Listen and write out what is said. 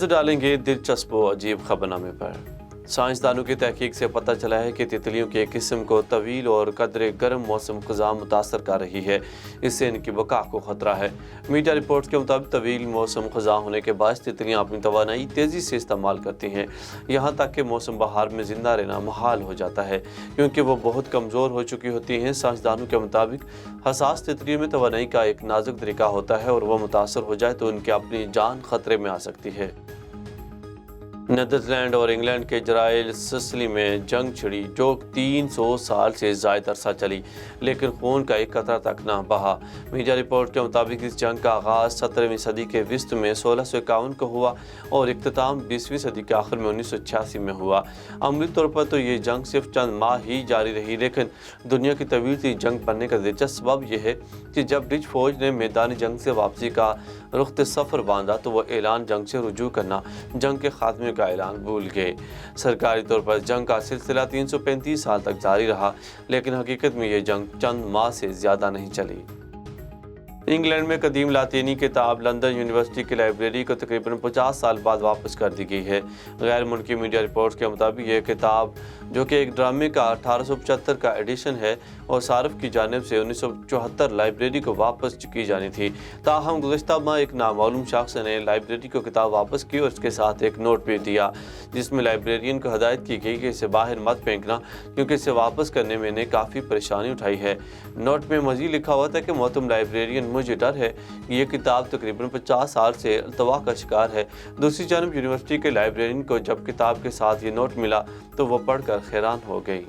नजर डालेंगे दिलचस्प और अजीब खबरनामे पर। साइंसदानों की तहकीक से पता चला है कि तितलियों की एक किस्म को तवील और कदरे गर्म मौसम ख़ुज़ा मुतासर कर रही है, इससे इनकी बका को ख़तरा है। मीडिया रिपोर्ट्स के मुताबिक तवील मौसम ख़ुज़ा होने के बाद तितलियाँ अपनी तवानाई तेज़ी से इस्तेमाल करती हैं, यहाँ तक कि मौसम बहार में ज़िंदा रहना मुहाल हो जाता है क्योंकि वो बहुत कमज़ोर हो चुकी होती हैं। साइंसदानों के मुताबिक हसास तितलियों में तवानाई का एक नाजुक तरीका होता है और वह मुतासर हो जाए तो उनकी अपनी जान खतरे में आ सकती है। नीदरलैंड और इंग्लैंड के जराइल सिसिली में जंग छिड़ी जो 300 साल से ज़ायद अरसा चली, लेकिन खून का एक कतरा तक ना बहा। मीडिया रिपोर्ट के मुताबिक इस जंग का आगाज़ 17वीं सदी के वस्त में 1651 को हुआ और इख्तिताम 20वीं सदी के आखिर में 1986 में हुआ। अमली तौर पर तो ये जंग सिर्फ चंद माह ही जारी रही, लेकिन दुनिया की तवील सी जंग बनने का दिलचस्प सबब यह है कि जब ब्रिटिश फ़ौज ने मैदानी जंग से वापसी का रुख्त सफ़र बांधा तो वह ऐलान जंग से रुजू करना, जंग के खात्मे का ऐलान भूल गए। सरकारी तौर पर जंग का सिलसिला 335 साल तक जारी रहा, लेकिन हकीकत में यह जंग चंद माह से ज़्यादा नहीं चली। इंग्लैंड में कदीम लातीनी किताब लंदन यूनिवर्सिटी की लाइब्रेरी को तकरीबन 50 साल बाद वापस कर दी गई है। गैर मुल्की मीडिया रिपोर्ट्स के मुताबिक यह किताब, जो कि एक ड्रामे का 1875 का एडिशन है और सारफ की जानिब से 1974 लाइब्रेरी को वापस की जानी थी, ताहम गुज़श्ता माह एक नामालूम शख्स ने लाइब्रेरी को किताब वापस की और इसके साथ एक नोट भी दिया जिसमें लाइब्रेरियन को हदायत की गई कि इसे बाहर मत फेंकना क्योंकि इसे वापस करने में इन्हें काफ़ी परेशानी उठाई है। नोट में मज़ीद लिखा हुआ था कि मोहतरम लाइब्रेरियन, मुझे डर है कि यह किताब तकरीबन 50 साल से अल्तवा का शिकार है। दूसरी जानब यूनिवर्सिटी के लाइब्रेरियन को जब किताब के साथ ये नोट मिला तो वो पढ़कर हैरान हो गई।